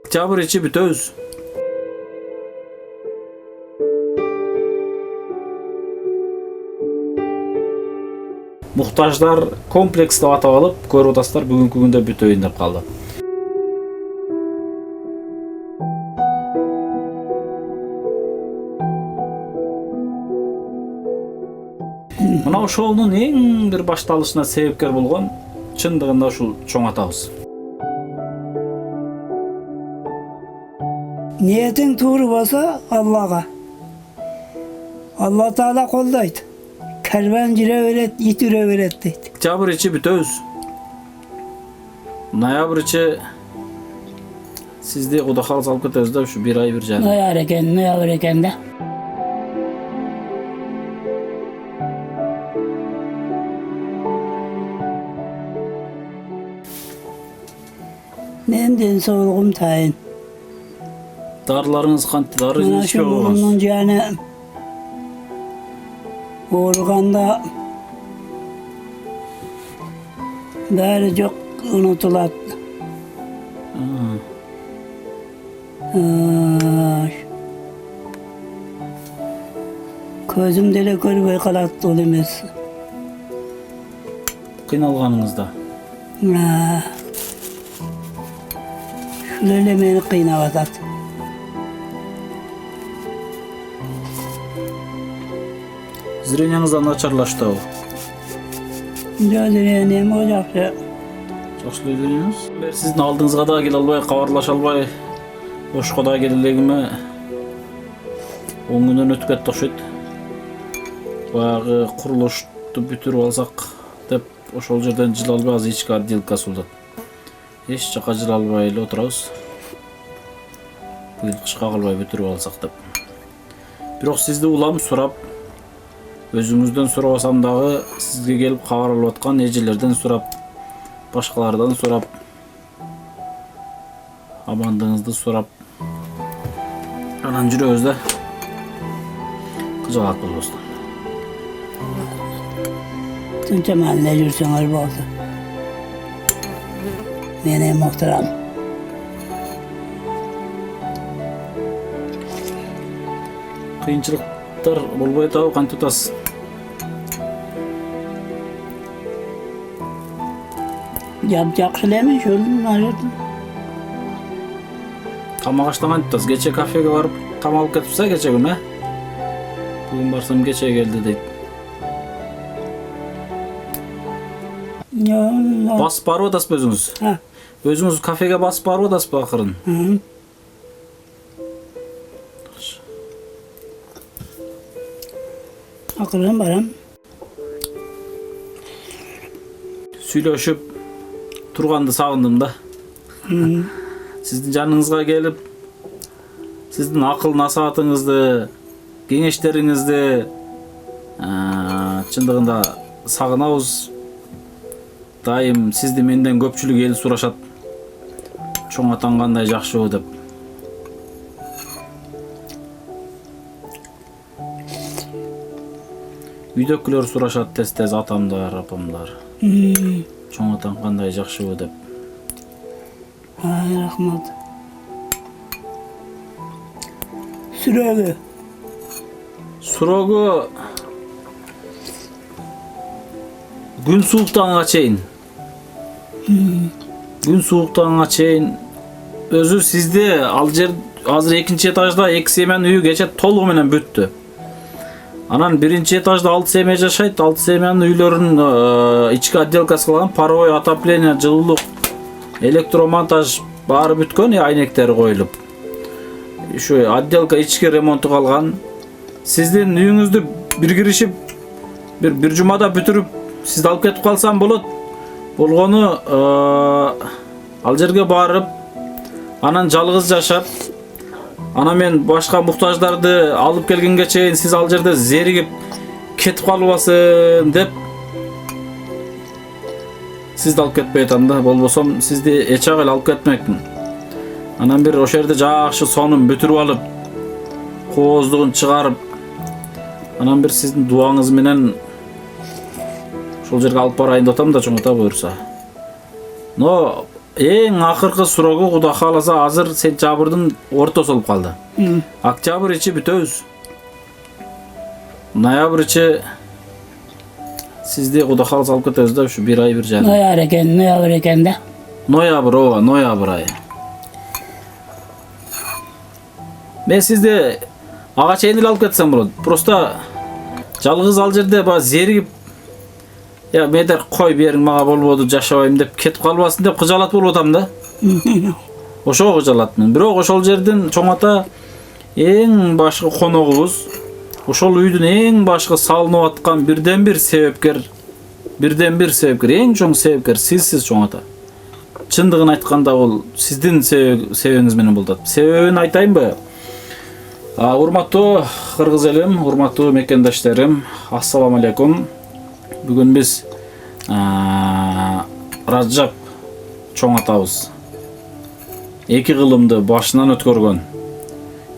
Октябрь içi bütöz. Muhtaçlar kompleks деп атап алып, көрүп атасыздар, бүгүнкү күндө бүтөйүн деп калды. Мына ошолдун эң бир башталышына себепкер болгон чындыгында ушул чоң атабыз. Niyetin tuğru olsa Allah'a. Allah Teala koldaydı. Kervan cire öğret, it üre öğret deydi. Октябрь içi bütöz. Ноябрь içi sizde oda kalız alıp кетебиз да, şu bir ay bir canım. Ne yavur eken de. Mendin soğuluğum tayin. Darılarınız kanti, darı Bana içmiyor şu musunuz? burnun canı uğurganda bari çok unutulat. Közüm dele görüp kalattı ol emez. Kıynalganыңızda. Şöyle beni kıynavatat. Зрениеңizden начарлашты ау. Gözlerim olacak. Жақсы өзіңіз. Сіздің алдыңызға да келе албай, хабарлаша албай, ошқа да келелегіме 10 күннен өтіп кетті окшойт. Баяғы құрылышты бүтіріп алсақ деп, ошол жерден жыл албай аз ички отделка сулдат. Эч жака жыл албай эле отурабыз. Быйыл кышка калбай бүтүрүп алсак деп. Бирок сизди улам сурап, өзүңүздөн сурабасам дагы сизге келип кабар алып аткан эжелерден сурап, башкалардан сурап, амандыгыңызды сурап, анан жүрөбүз да. Кыжалат болбостон. Tünce mahalle yürüsünler oldu. Benim muhtaram. Кыйынчылыктар болбой атабы, кантип атасыз? Yapacak şeyler şöyle narıyordum. Тамак аштан кантип атасыз? Кече кафеге барып там алып кетипсиз, кече күнү, Бүгүн барсам кече келди дейт. Ya, Басып барып атасызбы өзүңүз? ha. Өзүңүз кафеге басып барып атасызбы акырын? Hı. Akılım baram. Сүйлөшүп турганды сагындым да. Сиздин жаныңызга келип, сиздин акыл насаатыңызды, кеңештериңизди чындыгында сагынабыз. Дайым сизди менден көпчүлүк эл сурашат. Чоң атаң кандай жакшыбы деп. Үйдөкүлөр сурашат тез-тез, атамдар, апамдар. Чоң атаң кандай жакшыбы деп. Ay rahmat. Süreli. Сурогу күн сууктаганга чейин. Күн сууктаганга чейин өзү сизде ал жер азыр экинчи этажда 2 семьянын үйү кече толугу менен бүттү. Анан биринчи этажда 6 семья жашайт. 6 семьянын үйлөрүнүн ички отделкасы кылган, паровой, отопление, жылуулук, электромонтаж баары бүткөн, айнектери коюлуп. Ушу отделка ички ремонту калган. Сиздин үйүңүздү бир киришип, бир жумада бүтүрүп, сизди алып кетип калсам болот. Болгону ал жерге барып, анан жалгыз жашап, анан мен башка муктаждарды алып келгенге чейин сиз ал жерде зеригип кетип калбасын деп сизди алып кетпей атам да. Болбосом сизди эч ак эле алып кетмекмин. Анан бир ошол жерде жакшы сонун бүтүрүп алып, кооздугун чыгарып, анан бир сиздин дуаңыз менен ошол жерге алып барайын деп атам да, чоң ата буюрса. Но эң акыркы сурогу Кудай кааласа азыр сентябрдын ортосу болуп калды. Октябрь ичи бүтөбүз. Ноябрь ичи сизди Кудай кааласа алып кетебиз да, ушу бир ай бир жарым. Ноябрь экен да. Ноябрь айы. Мен сизди ага чейин эле алып кетсем болот. Просто жалгыз ал жерде баягы зеригип, я медер кой бериң мага болбоду, жашабайм деп кетип калбасын деп кыжалат болуп атам да. Ошого кыжалат мен. Бирок ошол жердин чоң ата эң башкы коногубуз. Ошол үйдүн эң башкы салынып аткан бирден бир себепкер, эң чоң себепкер сизсиз чоң ата. Чындыгын айтканда бул сиздин себебиңиз менен болуп атат. Себебин айтайынбы? Урматтуу кыргыз элим, урматтуу мекендештерим, ассаламу алейкум. Бүгүн биз Раджап чоң атабыз эки кылымды башынан өткөргөн,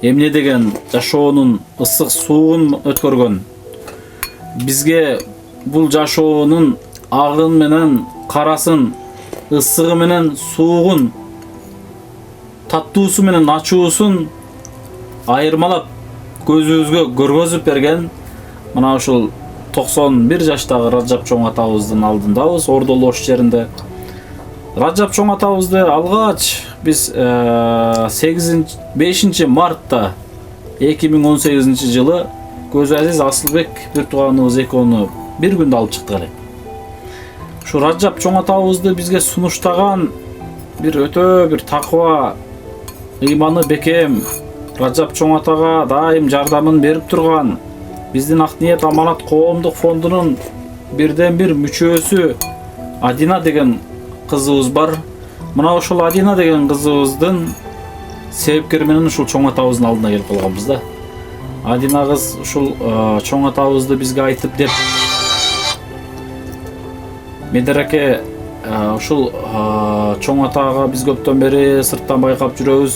эмне деген жашоонун ысык суун өткөргөн, бизге бул жашоонун агын менен карасын, ысыгы менен суугун, таттуусу менен ачуусун айырмалап көзүбүзгө көргөзүп берген мына ушул 91 жаштагы Раджап чоң атабыздын алдындабыз, Ордолош жеринде. Раджап чоң атабызды алгач биз 5 мартта 2018 жылы Көз Азиз Асылбек бир тууганыбыз экөөнү бир күндө алып чыктык элек. Ушу Раджап чоң атабызды бизге сунуштаган бир өтө бир такыба, ыйманы бекем, Раджап чоң атага дайым жардамын берип турган, биздин Ак Ниет Аманат коомдук фондунун бирден бир мүчөсү Адина деген кызыбыз бар. Мына ошол Адина деген кызыбыздын себепкери менен ушул чоң атабыздын алдына келип калганбыз да. Адина кыз ушул чоң атабызды бизге айтып деп медереке ушул чоң атага биз көптөн бери сырттан байкап жүрөбүз.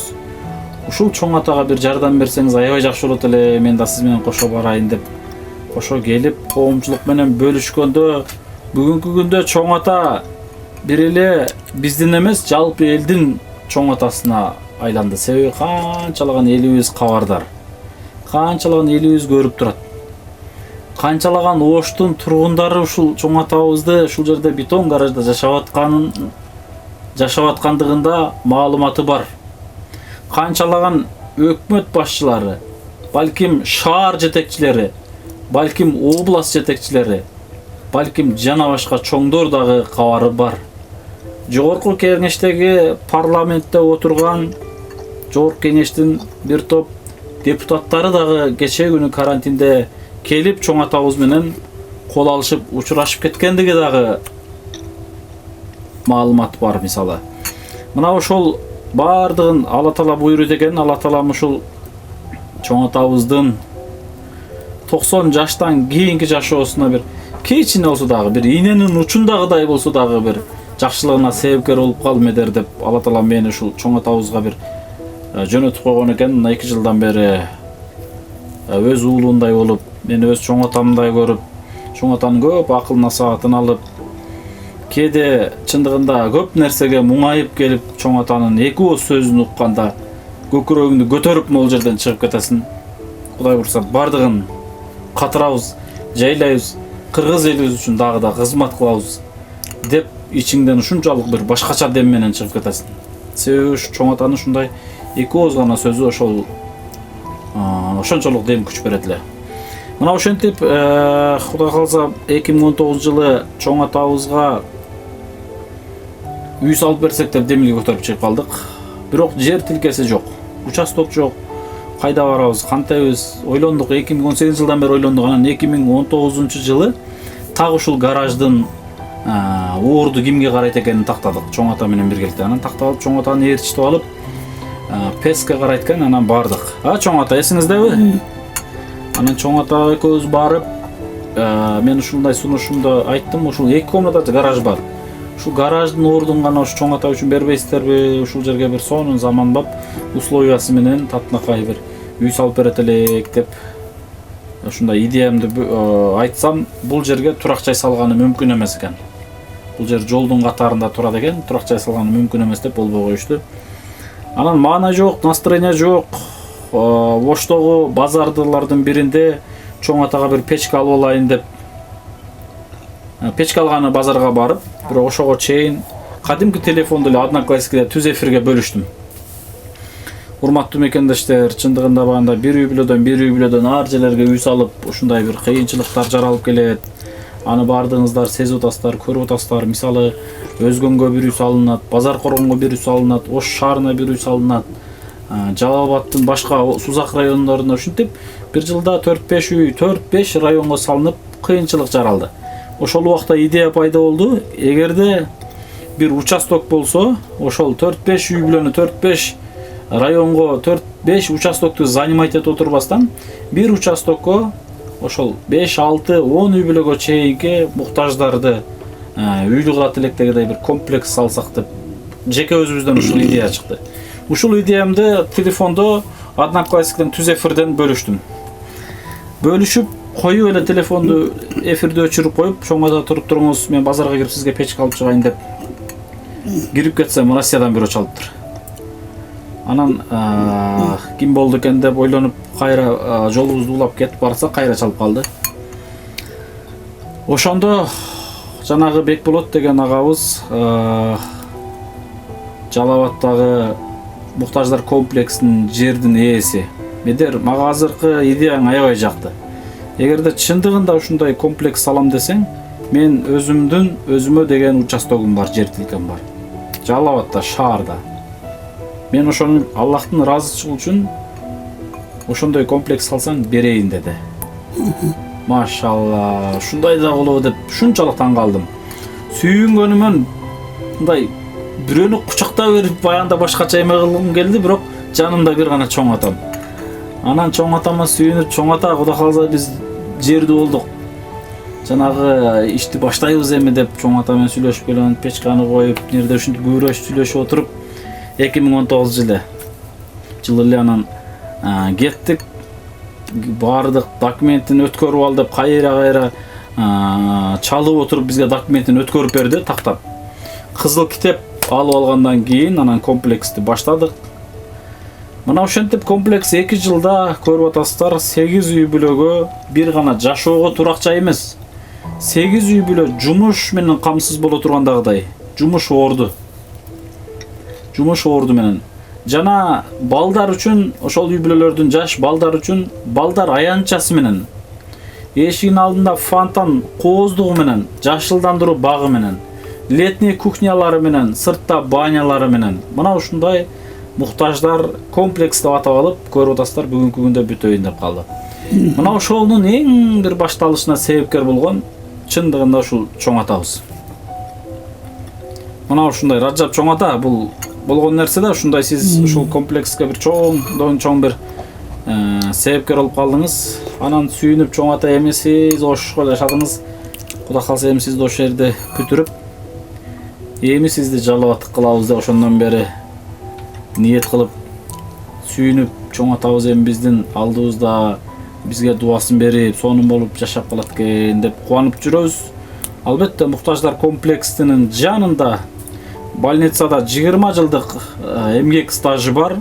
Ушул чоң атага бир жардам берсеңиз аябай жакшы болот эле, мен да сиз менен кошо барайын деп кошо келип коомчулук менен бөлүшкөндө бүгүнкү күндө чоң ата бир эле биздин эмес, жалпы элдин чоң атасына айланды. Себеби канчалаган элибиз кабардар, канчалаган элибиз көрүп турат, канчалаган Оштун тургундары ушул чоң атабызды ушул жерде бетон гаражда жашап аткандыгында маалыматы бар. Канчалаган өкмөт башчылары, балким шаар жетекчилери, балким область жетекчилери, балким жана башка чоңдор дагы кабары бар. Жогорку кеңештеги парламентте отурган Жогорку кеңештин бир топ депутаттары дагы кечээ күнү карантинде келип чоң атабыз менен кол алышып учурашып кеткендиги дагы маалымат бар. Мисалы мына ошол бардыгын Алла Таала буйруйт экен. Алла Таалам ушул чоң атабыздын 90 жаштан кийинки жашоосуна бир кичине болсо дагы бир ийненин учундагыдай болсо дагы бир жакшылыгына себепкер болуп калмедер деп Алла Таала мени ушул чоң атабызга бир жөнөтүп койгон экен. Мына 2 жылдан бери өз уулундай болуп, мени өз чоң атамдай көрүп, чоң атанын көп акыл насаатын алып, кээде чындыгында көп нерсеге муңайып келип, чоң атанын 2 ооз сөзүн укканда көкүрөгүңдү көтөрүп могул жерден чыгып кетесиң. Кудай бурса бардыгын катырабыз, жайлайбыз, кыргыз элибиз үчүн дагы да кызмат кылабыз деп ичиңден ушунчалык бир башкача дем менен чыгып кетесиң. Себеби ушу чоң атанын ушундай 2 ооз гана сөзү ошончолук дем күч берет эле. Мына ошентип Кудай кааласа 2019 жылы чоң атабызга үй салып берсек деп демилге көтөрүп чыгып калдык. Бирок жер тилкеси жок, участок жок. Кайда барабыз, кантайбыз ойлондук. 2018 жылдан бери ойлондук. Анан 2019 жылы так ушул гараждын уурду кимге карайт экенин тактадык. Чоң ата менен биргеликте. Анан тактап алып чоң атаны ээрчитип алып, Песке карайт экен. Анан бардык. Чоң ата эсиңиздеби? Анан чоң ата экөөбүз барып, мен ушундай сунушумду айттым. Ушул 2 комната гараж бар. Ушул гараждын ордун гана ушу чоң ата үчүн бербейсиздерби? Ушул жерге бир сонун заманбап условиясы менен татынакай бир үй салып берет элек деп ушундай идеямды айтсам, бул жерге турак жай салганы мүмкүн эмес экен. Бул жер жолдун катарында турат экен, турак жай салганы мүмкүн эмес деп болбой коюшту. Анан маана жок, настроение жок. Оштогу базардылардын биринде чоң атага бир печка алып алайын деп печка алганы базарга барып, бирок ошого чейин кадимки телефонду эле Одноклассникте түз эфирге бөлүштүм. Урматтуу мекендештер, чындыгында багында бир үй бүлөдөн ар жерлерге үй салып, ушундай бир кыйынчылыктар жаралып келет. Аны бардыгыңыздар сезип атасыздар, көрүп атасыздар. Мисалы, Өзгөнгө бир үй салынат, Базар Коргонго бир үй салынат, Ош шаарына бир үй салынат. Жалал Абадтын башка Сузак райондорунда ушинтип бир жылда 4-5 үй, 4-5 районго салынып, кыйынчылык жаралды. Ошол убакта идея пайда болду. Эгерде бир участок болсо, ошол 4-5 үй бүлөнү 4-5 районго 4-5 участокту занимать этип отурбастан, бир участокко ошол 5-6-10 үй бүлөгө чейинки муктаждарды үйлүү кылат электегидей бир комплекс салсак деп жеке өзүбүздөн ушул идея чыкты. Ушул идеямды телефондо Одноклассниктен түз эфирден бөлүштүм. Бөлүшүп коюп эле телефонду эфирде өчүрүп коюп, чоң ата туруп туруңуз, мен базарга кирип сизге печка алып чыгайын деп кирип кетсем, Россиядан бирөө чалыптыр. Анан ким болду экен деп ойлонуп, кайра жолубузду улап кетип барса, кайра чалып калды. Ошондо жанагы Бекболот деген агабыз Жалал Абадтагы муктаждар комплексинин жердин ээси. Медер, мага азыркы идеяң аябай жакты. Эгерде чындыгында ушундай комплекс салам десең, мен өзүмө деген участогум бар, жер тилкем бар. Жалал Абадта, шаарда. Мен ошону Аллахтын ыраазычылыгы үчүн ошондой комплекс салсаң берейин деди. Машалла, ушундай да болобу деп ушунчалык таң калдым. Сүйүнгөнүмөн мындай бирөөнү кучактап берип баягында башкача эме кылгым келди, бирок жанымда бир гана чоң атам. Анан чоң атама сүйүнүп, чоң ата, Кудай кааласа биз жерди болдук. Жанагы ишти баштайбыз эми деп чоң ата менен сүйлөшүп келген, печканы коюп, нерде ушинтип күбүрөшүп сүйлөшүп отуруп 2019 жылы эле анан кеттик. Бардык, документин өткөрүп ал деп кайра чалып отуруп бизге документин өткөрүп берди, тактап. Кызыл китеп алып алгандан кийин анан комплексти баштадык. Мына ошентип комплекс 2 жылда көрүп атасыздар, 8 үй бүлөгө бир гана жашоого турак жай эмес. 8 үй бүлө жумуш менен камсыз боло тургандагыдай, жумуш орду менен. Жана балдар үчүн, ошол үй бүлөлөрдүн жаш балдар үчүн балдар аянтчасы менен, эшигин алдында фонтан кооздугу менен, жашылдандыруу багы менен, летний кухнялары менен, сыртта банялары менен. Мына ушундай муктаждар комплекс деп атап алып, көрүп атасыздар, бүгүнкү күндө бүтөйүн деп калды. Мына ошонун эң бир башталышына себепкер болгон чындыгында ушул чоң атабыз. Мына ушундай Раджап чоң ата бул болгон нерсе да, ушундай сиз ушул комплекске бир чоң бир себепкер болуп калдыңыз. Анан сүйүнүп чоң ата эми сиз Ошко жашадыңыз. Кудай кааласа эми сизди ошол жерде бүтүрүп, эми сизди Жалал Абад кылабыз деп ошондон бери ниет кылып сүйүнүп, чоң атабыз эми биздин алдыбызда бизге дубасын берип, сонун болуп жашап калат экен деп кубанып жүрөбүз. Албетте муктаждар комплексинин жанында больницада 20 жылдык эмгек стажы бар.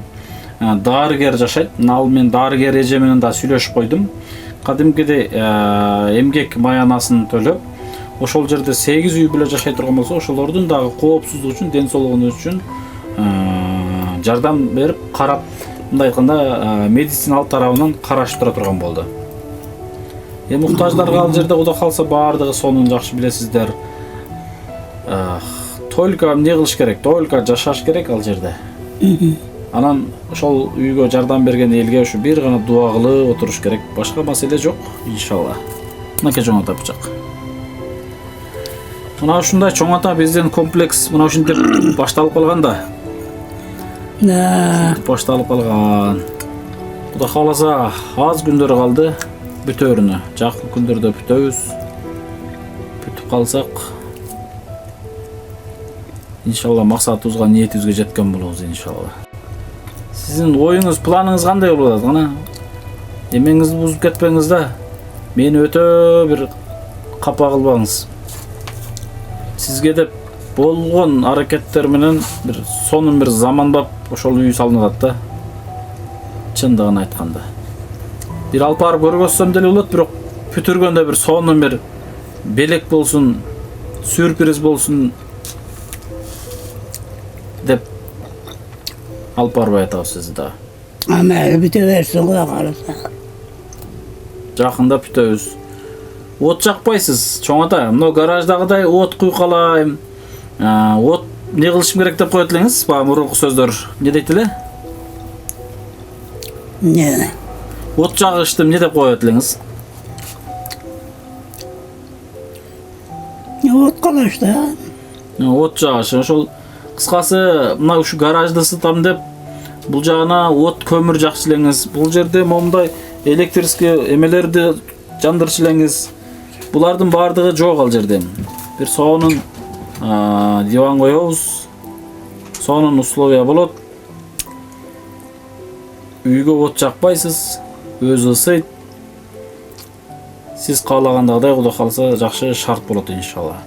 Дарыгер жашайт. Ал мен дарыгер эже менен да сүйлөшүп койдум. Кадимкидей эмгек маянасын төлөп, ошол жерде 8 үй бүлө жашай турган болсо, ошолордун дагы коопсуздугу үчүн, ден соолугу үчүн жардам берип, карап, мындай айтканда медициналык тарабынан караштыра турган болду. Муктаждарга ал жерде Кудай кааласа баардыгы сонун жакшы билесиздер. Только эмне кылыш керек? Только жашаш керек ал жерде. Анан ошол үйгө жардам берген элге ушу бир гана дуа кылып отуруш керек. Башка маселе жок, иншалла. Мына чоң ата бычак. Мына ушундай чоң ата биздин комплекс мына ушинтип башталып калган да. Башталып калган. Кудай кааласа аз күндөр калды бүтөрүнө. Жакын күндөрдө бүтөбүз. Бүтүп калсак, иншалла максатыбызга, ниетибизге жеткен болобуз иншалла. Сиздин оюңуз, планыңыз кандай болуп атат? Кана эмеңизди бузуп кетпеңиз да. Мени өтө бир капа кылбаңыз. Sizge de болгон аракеттер менен бир сонун бир заманбап ошол үй салынат да. Чындыгын айтканда. Бир алып барып көргөзсөм деле болот, бирок бүтүргөндө бир сонун бир белек болсун, сюрприз болсун деп алып барбай атабыз сизди да. Ama bütün versin kulak arasına. Жакында бүтөбүз. От жакпайсыз, чоң ата. Мына гараждагыдай от куйкалайм. От не кылышым керек деп коет элеңиз? Бага мурунку сөздөр не дейт эле? Ne? От жагыштым не деп коет элеңиз? Ot kalaştı. От жагышы. Ошол кыскасы мына ушу гаражды ысытам деп бул жагына от көмүр жакчы элеңиз. Бул жерде момундай электрический эмелерди жандырчы элеңиз. Булардын баардыгы жок ал жерде. Бир сонун диван коебуз. Сонун условия болот. Үйгө от жакпайсыз, өзү ысыйт. Сиз каалагандагыдай Кудай кааласа жакшы шарт болот иншалла.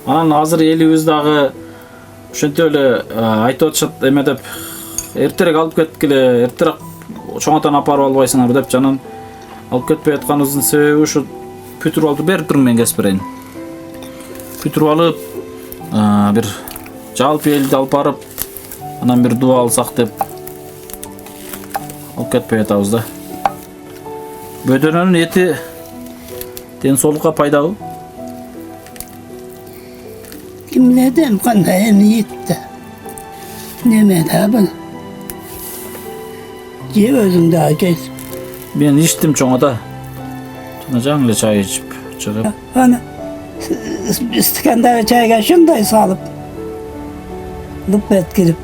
Анан азыр элибиз дагы ошентип эле айтып атышат эме деп эртерээк алып кеткиле, эртерээк чоң атаны апарып албайсыңар деп жанан алып кетпей атканыбыздын себеби ушу бүтүрүп алып берип туруң мен кесип берейин. Бүтүрүп алып бир жалпы элди алып барып анан бир дуа алсак деп алып кетпей атабыз да. Бөдөнөнүн эти ден соолукка пайдалуу. Kim ne dem kanaya niyetti. Neme de bu. Ye özün daha kes. Мен içtim чоң ата. Жана жаңы эле чай ичип чыгып. Ana istikandagi çayga şunday salıp lıp etkilip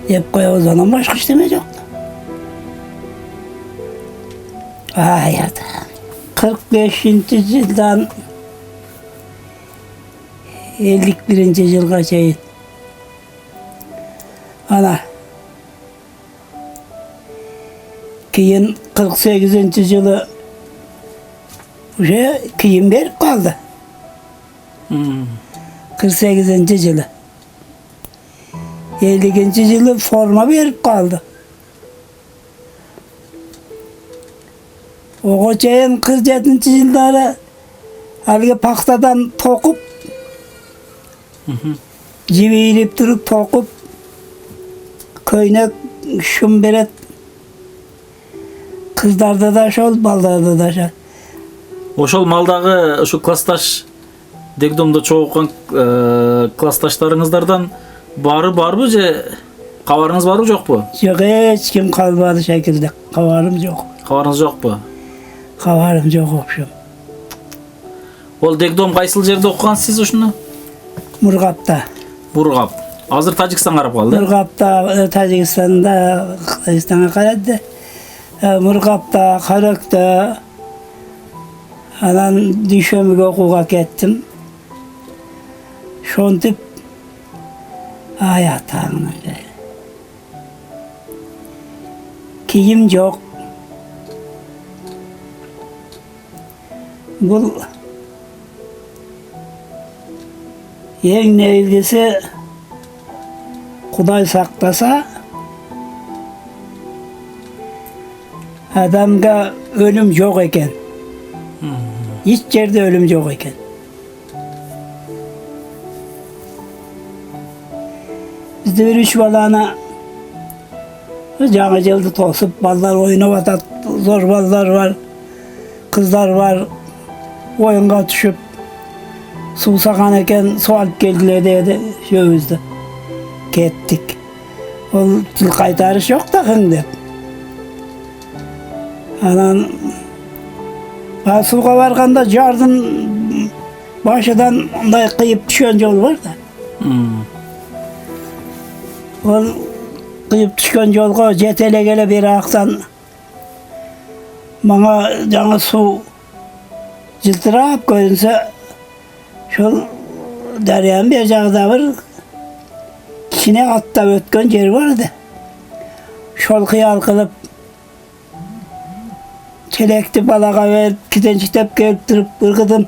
yep koyuyoruz, ondan başka işleme yoktu. Hayat 45. yıldan 51. yılga çayın. Ana keyin 48. yılı kıyım verip kaldı. 48. yılı. 50. yılı forma verip kaldı. O koçayın 47. yılları halge paktadan tokup civiyilip durup tokup köynek şumberet kızlarda da şol, ballarda da şol. Ошол малдагы ушу классташ дегдомдо чогулган классташтарыңыздардан барбы же кабарыңыз барбы жокпу? Yok, hiç kim kalmadı şekilde. Kavarım yok. Кабарыңыз жокпу? Kavarım yok okşum. Ол дегдом кайсыл жерде окугансыз ушуну? Murgap'ta. Бургап. Азыр Тажикстан карап калды. Murgap'ta, Tacikistan'da, Kazakistan'a karadı. Murgap'ta, Karök'te. Anan düşömüge okuğa gittim. Şontip hayatağına geldi. Kiyim yok. Bu en ilgisi Kuday saklasa adamga ölüm yok eken. Hiç yerde ölüm yok eken. Bizde bir üç balana canı cildi tosup ballar oyunu atat, zor ballar var, kızlar var, oyunga düşüp su sakan eken su alıp geldiler dedi şöyüzde. Kettik. O kaytarış yok da şimdi. Anan suga varganda jardın başıdan onday kıyıp düşen yol var da. O kıyıp düşen yolga jetele gele bir aksan bana жаңы su жылтырап көрünse şol daryanın bir jağda bir kişine atta ötken yer vardı. Şol kıyal kılıp çelekti balaga verip, kitençitep gelip durup ırgıdım.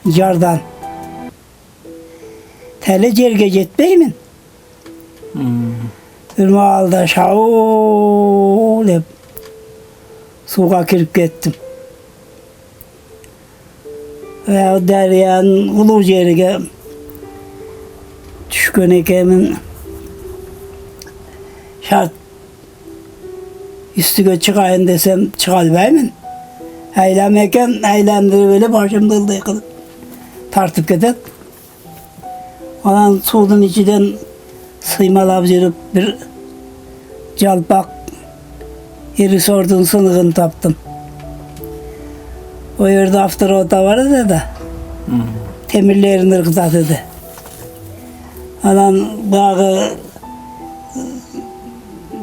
Jardan. Tele cerge jetmeymin. Ürmalda şaul hep suğa kirip kettim. Ve o deryanın ulu yerige düşkün ekemin şart üstüge çıkayın desem çıkalmayayım. Eylemeken eylemleri başımda yıkılıp tartıp gider. Ondan sudun içinden sıymalap yürüp bir calpak iri sordun sınıgını taptım. O yerde afterota vardı da temirlerini ırkıtadı. Ondan bağı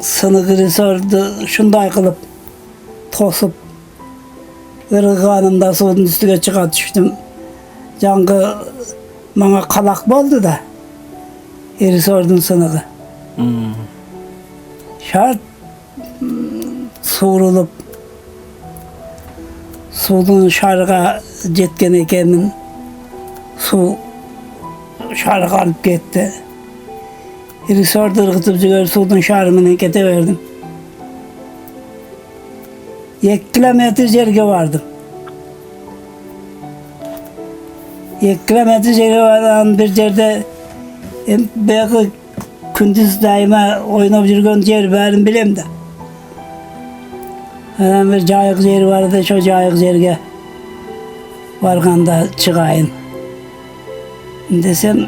sınıgını sordu, şunday kılıp tosup ırgı sudun üstüne çıka düştüm. Cankı bana kalak oldu da iri sordun sınıgı. Şart soğurulup sudun şarga jetken ekemin su şarga alıp gitti. Iri sordu ırgıtıp çıkar sudun şarmını kete verdim. 2 kilometre yerge vardım. 2 kilometre yerge vardan bir yerde belki gündüz daima oynayıp yürüyen yer benim bilem de. Bir cayık yeri vardı, şu cayık yerge varganda çıkayın. Desem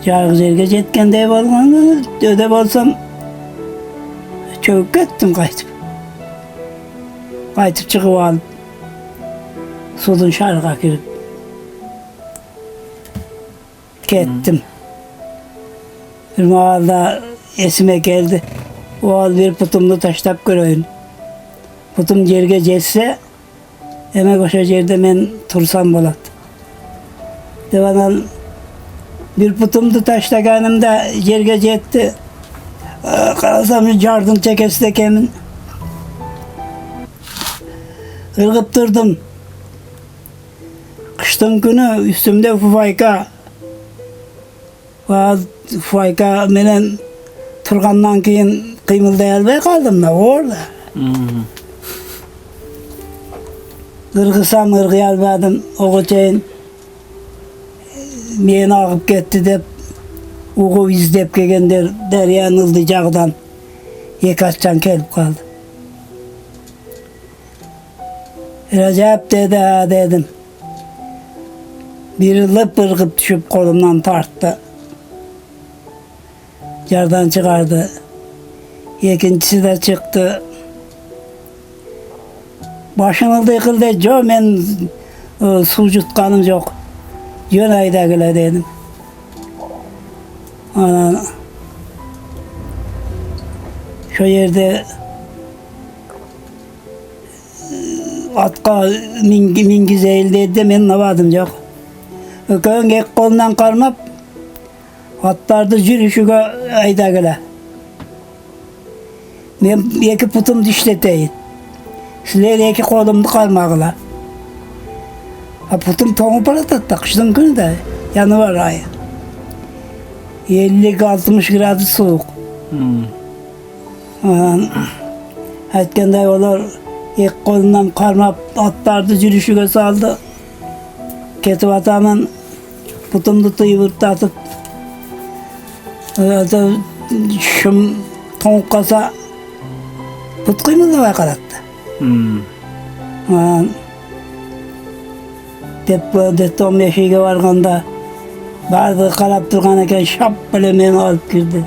cayık yerge jetken de olganda öde bolsam çöküp gittim kaytıp. Kaytıp çıkıp alıp sudun şarkı girip gittim. Bir mahallede esime geldi. O al bir putumlu taştap göreyim. Putum yerge jetse emek oşa yerde men tursam bolat. Devanan bir putumlu taşlaganımda yerge jetti. Karasam jardım çekesi de kemin. Irgıp durdum. Kıştın günü üstümde fufayka. Fufayka menen turgandan keyin kıymıldayalbay kaldım da orada. Irgısam ırgıyalmadım. O geçeyin meni ağıp gitti dep uğu izlep kelgenler deryanın ıldıyacağıdan yekaçcan kelip kaldı. Recep dedi ha dedim. Biri lıp ırgıp düşüp kolumdan tarttı. Yardan çıkardı. İkincisi de çıktı. Başını yıkıldı. Jo men su jutkanım yok. Yön ayda gele dedim. Ana şu yerde atka mingiz eğildi de men navadım yok. Ökön gek kolundan karmap atlardı yürüyüşüge ayda gele. Men 2 putum düşleteyin. Sizler 2 kolumdu kalmağıla. Putum toğu para tattı. Kışın günü de yanı var ayı. 50-60 gradı soğuk. Etkende olar 2 kolundan karmap atlardı yürüyüşüge saldı. Ketip atamın putumdu tıyıvırtı atıp şum toğuk kasa put kıymıldı var karattı. Depte 15 yaşıga varganda bardı karap durgan eken şap bile meni alıp girdi.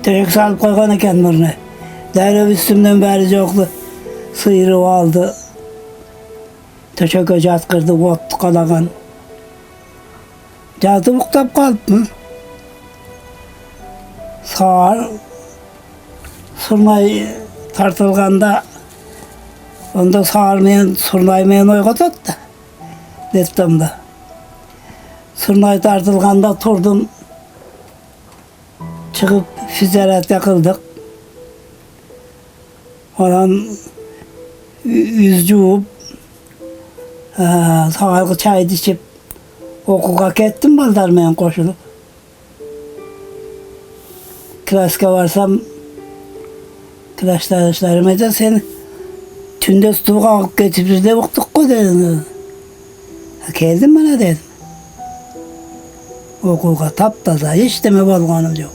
Töşek salıp koygan eken burnu. Derhal üstümden beri yoktu. Sıyırıp aldı. Töşeke jatkırdı, ottu kalagan. Jatıp uktap kalıp mı? Sağır surnay tartılganda onda sağırmayan, surnaymayan oyga tuttu. Dettamda. Surnay tartılganda turdum. Çıkıp füzeret yakıldık. Oradan yüz juup Sağlıklı çay içip okuğa kettim balдар men koşulup. Klaska varsam klaşlarıma da sen tünde tutup kalkıp getirip de baktık ko dedim. Geldim bana dedim. Okuğa taptaza hiç deme balganım yok.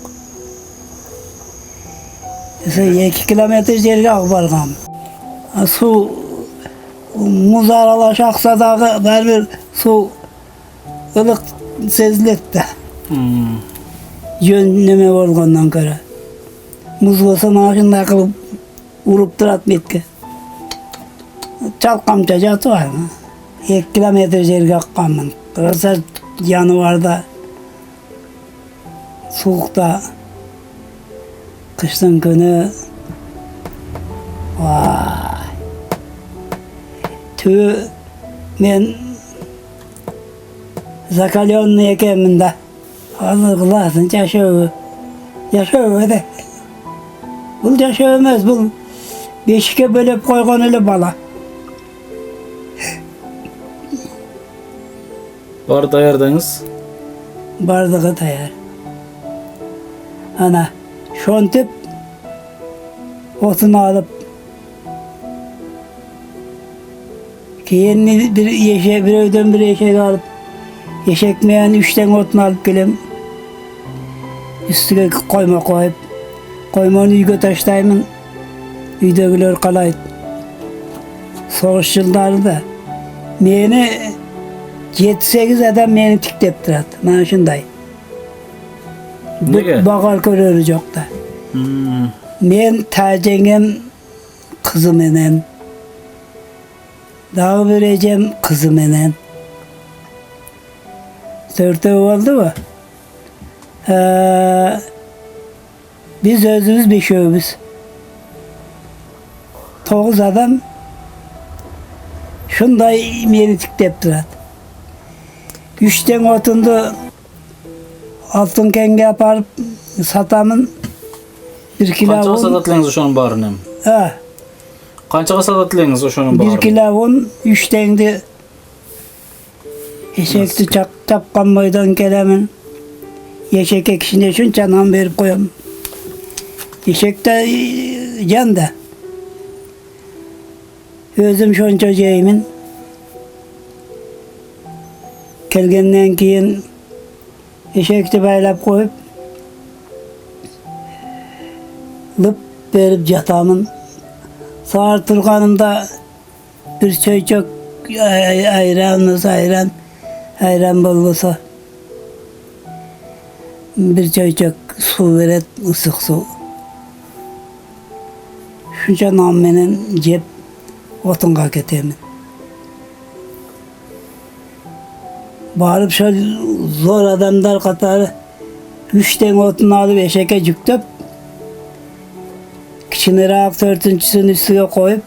Sen 2 kilometre yerge alıp bargam. Su muz aralaş aksa dağı bir su ılık seziletti. Yönleme olgandan göre. Muz olsa maşında kılıp vurup durat bitki. Çalkamça jatı var mı? 2 kilometre yerge akkamın. Kırsa yanı var da soğukta kışın günü vay tüy men Zakalyonlu ekeminde hazır kılasın yaşıyor de bu yaşayamaz bu beşike bölüp koygan öyle bala Var dayardınız. bardağı tayar ana şontip otunu alıp keyin bir öyden bir eşek alıp eşekmeyen 3'ten otunu alıp gelem üstüne koyma koyup koymanı uyga taştayımın uydagiler kalaydı soğuş yıllarında meni 7-8 adam meni tiktep durat mana şunday Nege? bakar körörü yok da men tacengem kızı menen dağı vereceğim kızı menen 4 oldu mu? Biz özümüz 5 övümüz 9 adam şunday meni tiktep durat 3'ten otundu altın kenge yaparıp satamın 1 kilo Kançaga un. satatlayınız oşonun barını? Ha, Kançaga satatlayınız oşonun barını? 1 kilo un, 3 tengdi eşekti çapkan boydan gelemin. Eşek ekşine şunca nam verip koyam. Eşek de can da. Özüm şonca ceyimin. Kelgenden keyin eşekti baylap koyup lıp verip yatamın sağır turganımda bir çocuk ayran bolsa bir çocuk su veret ısık su şunca nam menen jep otunga ketemin barıp şöyle zor adamlar katarı 3'ten otunu alıp eşeke yüktüp kiçineraak 4'üncüsünün üstüne koyup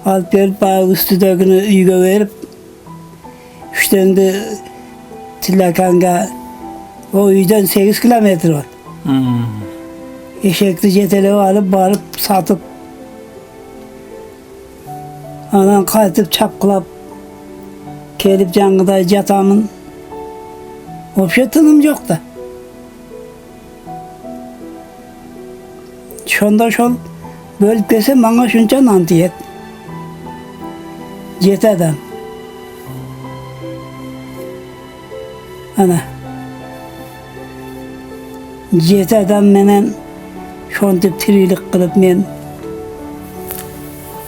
alıp gelip bana üstüdekini uyga verip 3'ten de Tilakanga o uydan 8 kilometre var. Eşekli jeteli alıp barıp satıp anan kaytıp çapkılap gelip canlıda yatamın opşetınım yok da. Şonda şol bölüp gelse bana şunca nantı yet. Jeteden. Ana. Jeteden menen şontip tirilik kılıp men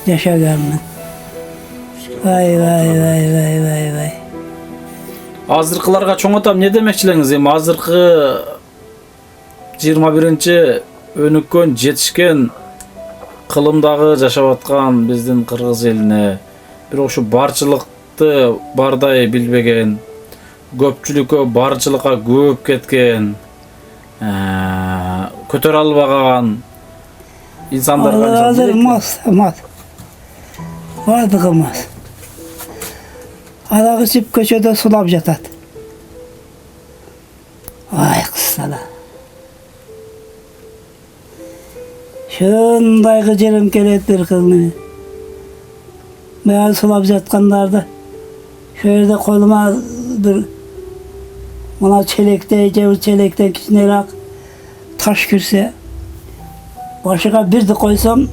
yaşaganman. Vay. Azırkılarga çoğ atam ne demekçileriniz? Azırkı 21-ci önükön jetişken kılımdagı yaşap atkan bizdin Kırgız eline bir oşu barçılıkты barday bilbegen köpçülükö barçılıkka көп ketken kötөр albagan insanlar Alırmaz. Vardığımız. Adağı sip köşede sulap jatat. Vay kıssala. Şunday gıcırım kelet bir kılını. Meğer sulap жатkanlarda şöyle koluma bir bana çelekte, ceviz çelekte kiçinerak taş girse başıga bir de koysam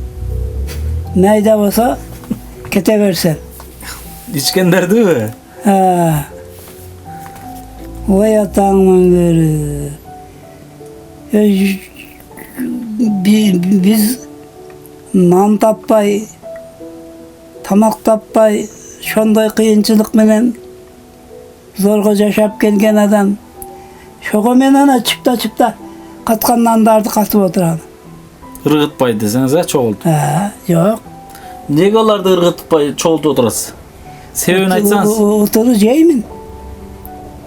neyde olsa kete versen. İçkenler değil mi? Ha. Vay atağımın beri. Biz nan tappay, tamak tappay, şonday kıyınçılık menen zorga yaşap kelgen adam. Şoga menen çıkta katkan nandardı katıp oturan. Irgıtpay deseniz ha çok oldu. Ha, yok. Nege olarda ırgıtpay çoğultu oturasız? Sebebini aytsanız. Oturu jeymin.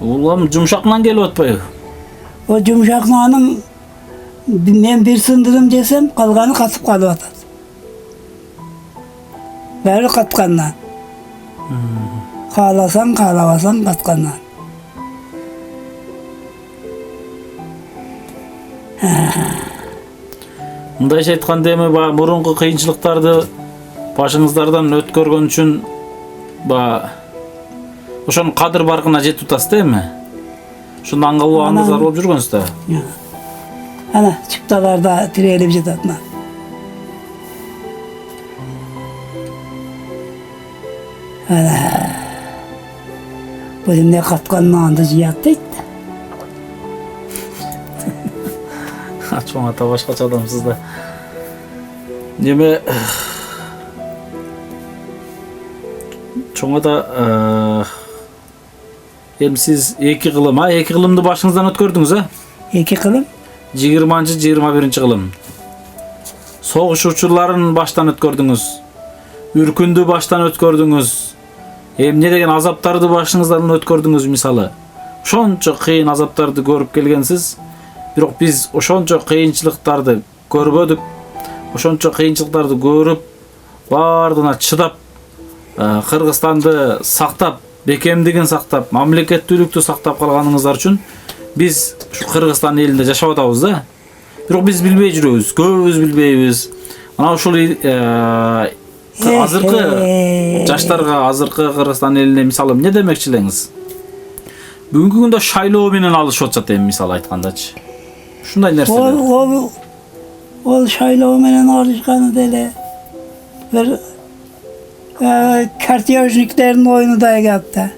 Ulan cumşaklan gelip otpay. O yumuşak nanın ben bir sındırım desem kalganı katıp kalıp atar. Beri katkandan. Kalasan kalavasan katkandan. Мындай айтканда эми баягы мурунку кыйынчылыктарды башыңыздардан өткөргөн үчүн баягы ошонун кадыр баркына жетип атасыз да эми. Ошону аңгалуу аңгыздар болуп жүргөнсүз да. Ana çıktalarda tirelip жататына. Ana. Bu ne katkan nandı jiyat deydi. Чоң ата башкача адамсыз да. Неме чоң ата эми сиз эки кылымды башыңыздан өткөрдүңүз а? İki kılım. 20-21 кылым. Согуш учурларын баштан өткөрдүңүз. Үркүндү баштан өткөрдүңүз. Эмне деген азаптарды башыңыздан өткөрдүңүз мисалы. Ошончо кыйын азаптарды көрүп келгенсиз. Бирок биз ошончо кыйынчылыктарды көрбөдүк. Ошончо кыйынчылыктарды көрүп, бардына чыдап, Кыргызстанды сактап, бекемдигин сактап, мамлекеттүүлүктү сактап калганыңыздар үчүн биз ушу Кыргызстан элинде жашап атабыз да. Бирок биз билбей жүрөбүз, көбүбүз билбейбиз. Мына ушул азыркы жаштарга, азыркы Кыргызстан элине мисалы эмне демекчи элеңиз? Бүгүнкү күндө шайлоо менен алышып атышат эми мисалы айткандачы. Ушундай нерселер. Ol şayloo menen alışkanı dele. Bir kartiyojniklerin oyunu da yaptı.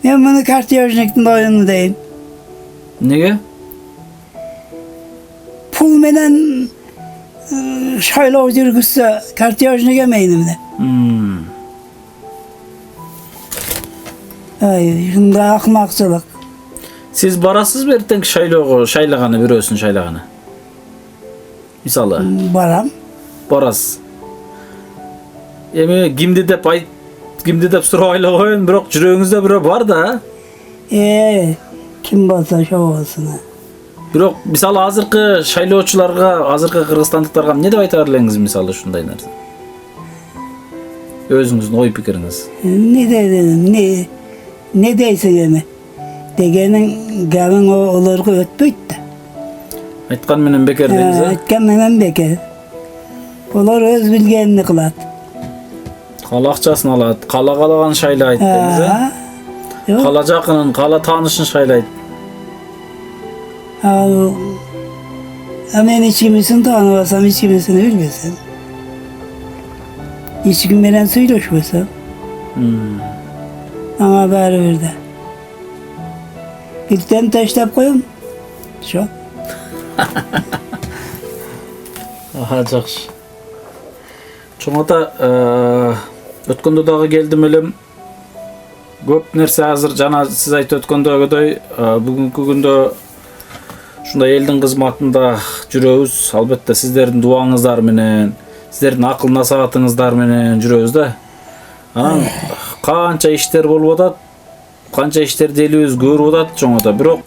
Ben bunu kartiyojniklerin oyunu deyim. Nege? Pul menen şayloo жүрgüzse kartiyojnik emeydim de. Ay, şunda akmakçılık. Siz barasız bir erteng şaylоого, şayлаганы бирөөсүн шайлаганы. Мисалы, Baram. барасыз. Эми кимди деп сурап айла коеюн, бирок жүрөгүңүздө бирөө бар да. Kim bolsa şo olsun. Бирок мисалы азыркы шайлоочуларга, азыркы кыргызстандыктарга эмне деп айта элеңиз мисалы ушундай нерсе? Өзүңүздүн ой пикириңиз. Ne dedim, ne deysin emi? Degenin gavin olarga ötpeyt de. Айткан менен бекер деңиз, а? Aytgan menen beker. Olar öz bilgenini kılat. Кала акчасын алат, кала калаган шайлайт деңиз, а? Yok. Кала жакынын, кала таанышын шайлайт. Men içkimisini tanımasam, içkimisini bilmesem. İçkim menen söyleşmesem. Ama bari bir de. İlkten taşlap koyum. Şu. Aha, жакшы. Чоң ата, өткөндө дагы келдим элем. Көп нерсе азыр жана сиз айтып өткөндөгүдөй, бүгүнкү күндө ушундай элдин кызматында жүрөбүз. Албетте сиздердин дуаңыздар менен, сиздердин акыл насаатыңыздар менен жүрөбүз да. Анан канча иштер болуп атат, канча иштерди элибиз көрүп атат чоң ата. Бирок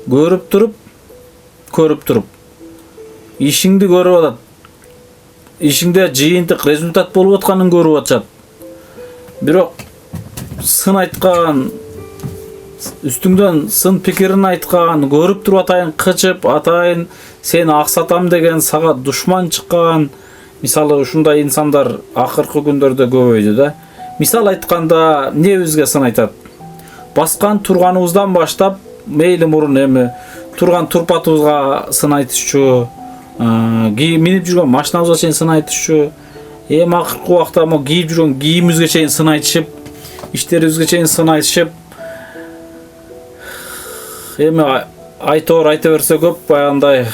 көрүп туруп ишиңди көрүп атат. Ишиңде жыйынтык результат болуп атканын көрүп атышат. Бирок сын айткан, үстүңдөн сын пикирин айткан, көрүп туруп атайын кычып, атайын сени аксатам деген, сага душман чыккан, Мисалы ушундай инсандар акыркы күндөрдө көбөйдү да. Мисал айтканда эмнебизге сын айтат? Баскан турганыбыздан баштап мейли мурун эми турган турпатыбызга сын айтышчу, минип жүргөн машинабызга чейин сын айтышчу, эми акыркы убакта мо кийип жүргөн кийимибизге чейин сын айтышып, иштерибизге чейин сын айтышып, эми айта берсе көп баягындай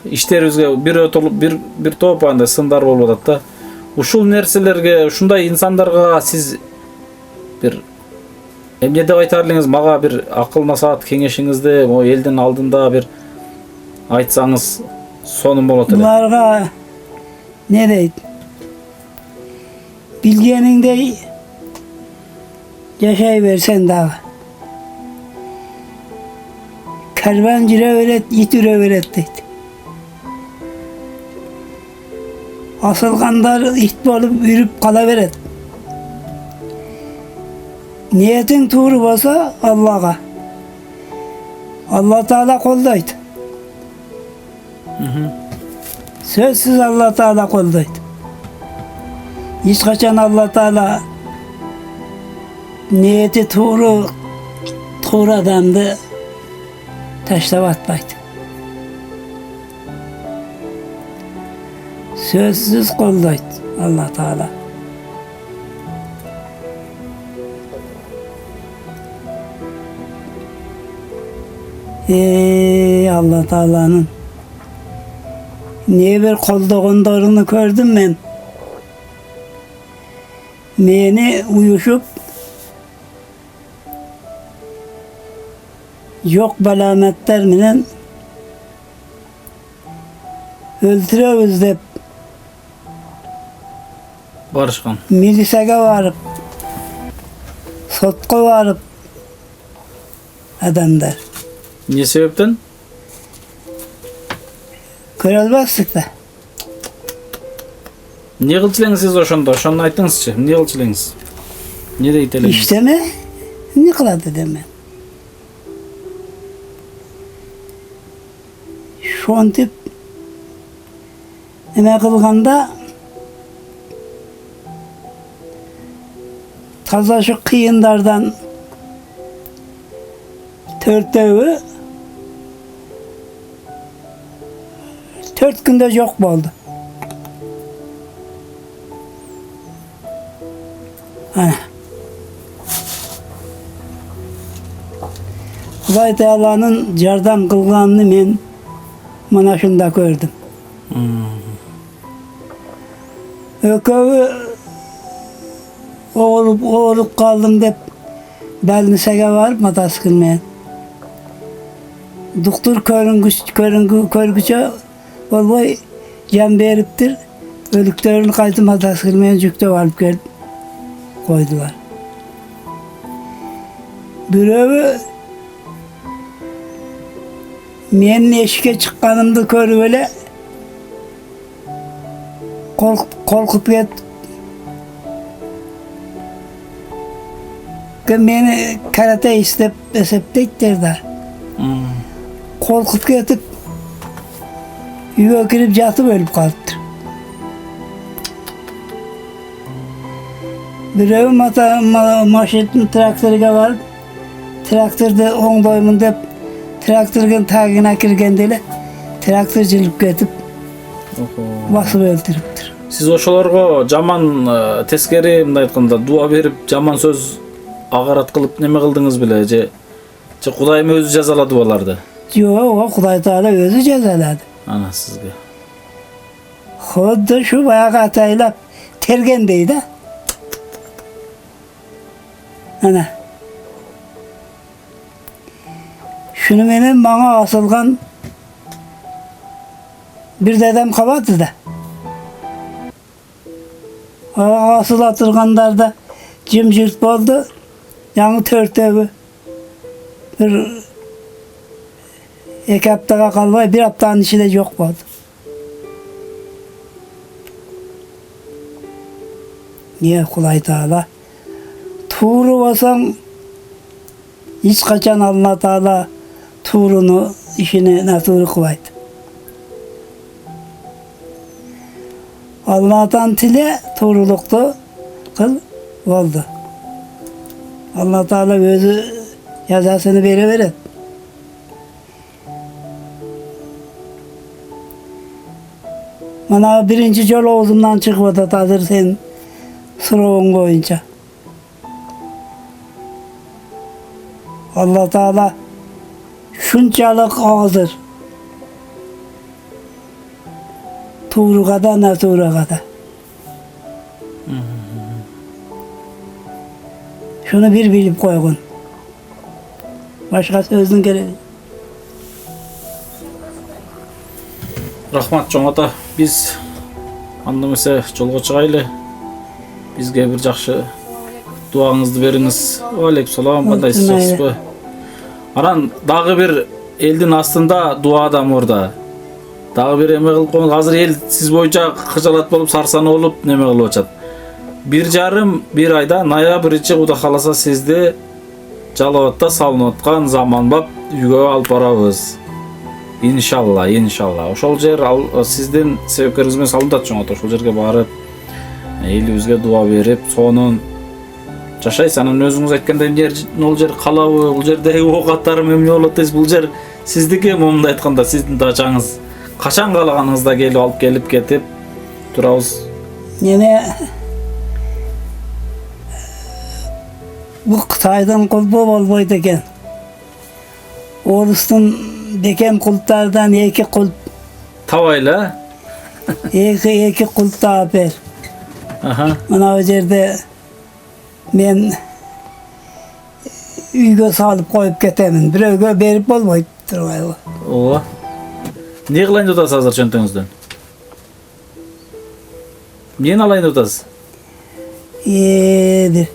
иштерибизге бир топ андай сындар болуп атат да. Ушул нерселерге, ушундай инсандарга сиз бир эмне деп айтар элеңиз, мага бир акыл насаат кеңешиңизди могу элдин алдында бир айтсаңыз сонун болот эле. Буларга не дейт? Bilgeniңдей жашай берсең дагы. Kervan жүре берет, ит үре берет дейт. Asılganlar it bolup ürüp kala berет. Niyetin tuğru olsa Allah'a. Allah Teala kollaydı. Sözsüz Allah Teala kollaydı. Hiç kaçan Allah Teala niyeti tuğru adamdı taşlap atmaydı. Sözsüz kollaydı Allah Teala. Allah Teala'nın niye bir koldağınlarını gördüm ben. Meni uyuşup yok belametler minen öldürüyoruz deyip Barışkan. milisege varıp sotqa varıp adamlar. Ne sebepten? Görülmezdik de. Ne kılçılığınız siz oşonda? Oşonda aytыңызчы. Ne kılçılığınız? Ne deyit eliniz? İşte mi? Ne kıladı demen? Şu an tip eme kılganda taza şu kıyınlardan törttöğü 4 günde yok oldu. Ana. Huday Teala'nın yardam kılganını men mana şunda gördüm. Ökövi oğulup kaldım dep belnisege var matas kılmayan. Doktor körüngüçe olboy can beriptir. Ölüklerini kaydı matas kılmayan cükte alıp gelip koydular. Birevi menin eşike çıkkanımdı körüp öyle korkup get. Meni karate istep esepteyttirdi. Korkup getip üye girip yatıp ölüp kalıptır. Birevi maşetin traktörüge varıp traktörde on doymun dep traktörün tagına kirgendeli traktör jılıp getip basıp öldürüptür. Siz oşolorgo jaman teskeri mындай айтканда дуа берип жаман сөз агарат кылып неме кылдыңыз беле же Кудайым өзү жазалады буларды? Yok, Huday Teala özü cezaladı. Ana sizge. Xuddi şu bayağı ataylap tergendeydi. Ana. Şunu benim bana asılgan bir dedem kabattı da. Asıl atılganlarda cimcirt oldu. Yani törtevi. Bir 2 haftaga kalmay bir haftanın içinde yok oldu. Niye Huday Teala? Tuğru olsam hiç kaçan Allah Teala tuğrunu işini nasıl kılaydı. Allah'tan tile toruluktu kıl oldu. Allah Teala özü yazasını verir. Bana birinci yol ağzımdan çıkmadı hazır sen sırağın boyunca. Allah Teala şunçalık hazır. Tuğrukada ne tuğrukada. Şunu bir bilip koyun. Başka sözün gereği. Rahmat çoğun ata. Biz andımısa jolga çıgaylı. Bizge bir jakşı duağınızды beriniz. Aleykümselam. Kandayсыз bu? Aran dagı bir eldin astında duadam orada. Dagı bir eme kılıp koyun. Hazır el siz boyunca kıcalat bolup sarsana olup neme kılıp açat. 1,5 ayda noyabr Kuda kalasa sizdi Жалауатта салынып аткан заманбап үйгө алып барабыз. Иншалла. Ошол жер сиздин себепкериңиз менен салынат чоңото. Ошол жерге барып, элибизге дуа берип, сонун жашайсыз. Анан өзүңүз айткандай эмне бул жер калабы, бул жердеги оокаттарым эмне болот дейсиз. Бул жер сиздики, момундай айтканда сиздин дачаңыз. Качан каалаганыңызда келип алып келип кетип турабыз. Yine bu Kıtay'dan kulbu olmaydı eken. Oğuz'un deken kulplardan iki kulp, Tavayla. iki kulp da haber. Aha. Bana o yerde ben uyga salıp koyup ketemin. Bir uyga berip olmayıp durmayı. Ооба. Не кылайын деп атасыз азыр чөнтөңүздөн? Эмнени алайын деп атасыз? Bir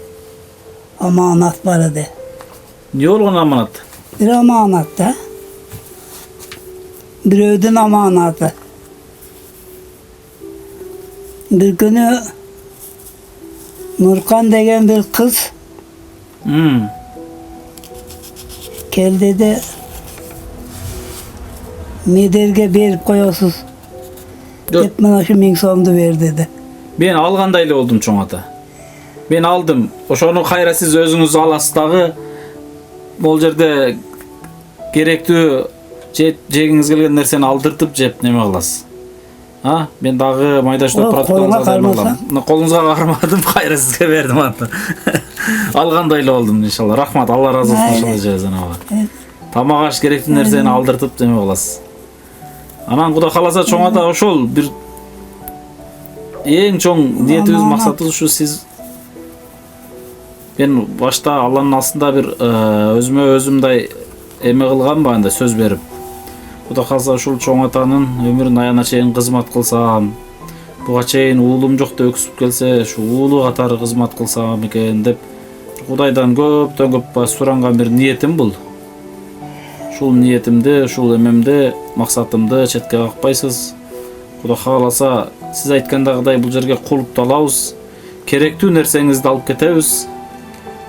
amanat var idi. Не болгон аманат? Bir amanat da. Bir ödün amanatı. Bir günü Nurkan degen bir kız geldi de Mederge berip koyasız. Yok. Hep bana şu 1000 so'mdu ver dedi. Ben alganda эле болдум чоң ата. Ben aldım. Ошону кайра сиз өзүңүз аласыз дагы. Бул жерде керектүү жегиңиз келген нерсени алдыртып жеп неме кыласыз. Ha? Ben dagы майдаштап Колуңа кармасаң? Колуңузга кармадым, кайра сизге бердим аны. Алгандай эле болдум иншалла. Рахмат, Алла разы болсун иншалла жазанага. Тамак аш керектүү нерсени алдыртып неме кыласыз. Анан Кудай кааласа чоң ата ошол бир эң чоң ниетибиз, максатыбыз ушу сиз. Ben başta Allah'ın aslında bir özüme özümday eме кылганмын анда söz berip. Кудай кааласа ушул чоң атанын өмүрүн аягына чейин кызмат кылсам, буга чейин уулум жок деп өксүп келсе, ушу уулу катары кызмат кылсам экен деп Кудайдан көптөн көп суранган bir ниетим бул. Ушул ниетимди, ушул эмемди, максатымды четке какпайсыз. Кудай кааласа сиз айткандагыдай бул жерге кулупту алабыз. Керектүү нерсеңизди алып кетебиз.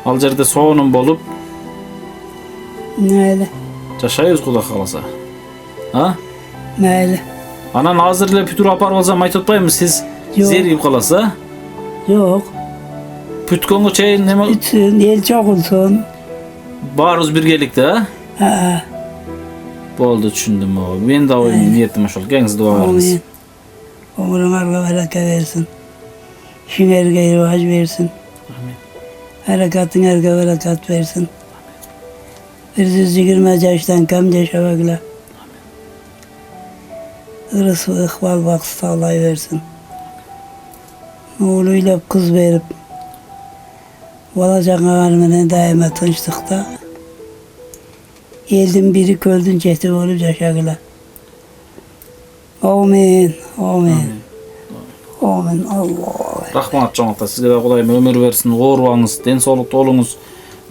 Ал жерде сонун болуп Öyle. жашайбыз Кудай кааласа. Ha? Öyle. Анан азыр эле бүтүрүп апарып алсам айтып атпаймынбы, сиз Жок. зеригип каласыз, а? Yok. Бүткөнгө чейин неме Bütün el çok olsun. баарыбыз биргеликте, а? Ha. Болду, түшүндүм. Мен да оюм ниетим ошол. Кеңиз дуа бериңиз. Amin. Umuruna bereket versin. İşin erge rivaj versin. Amin. Harekatın erge bereket versin. 120 yaştan kam yaşavakla. Irıs ve ikbal vakti sağlay versin. Oğluyla kız verip olacağın ağarmene daima tınçlıkta eldin biri köldün cehti olup yaşakla. Amin. Allah. Рахмат чоң ата, сизге да Кудайым өмүр берсин, оорубаңыз, ден соолуктуу болуңуз.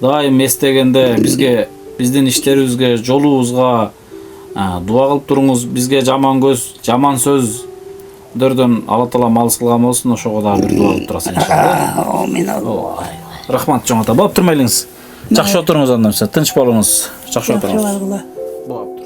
Дайым эстегенде бизге, биздин иштерибизге, жолубузга дуа кылып туруңуз. Бизге жаман көз, жаман сөздөрдөн Алла Таала алыс кылган болсун. Ошого дагы бир дуа кылып турасыз иншалла. Amin Allah. Рахмат чоң ата. Болуп турмайлыңыз. Жакшы отуруңуз анда, тынч болуңуз. Жакшы отуруңуз. Yaxşı var kula. Болуп.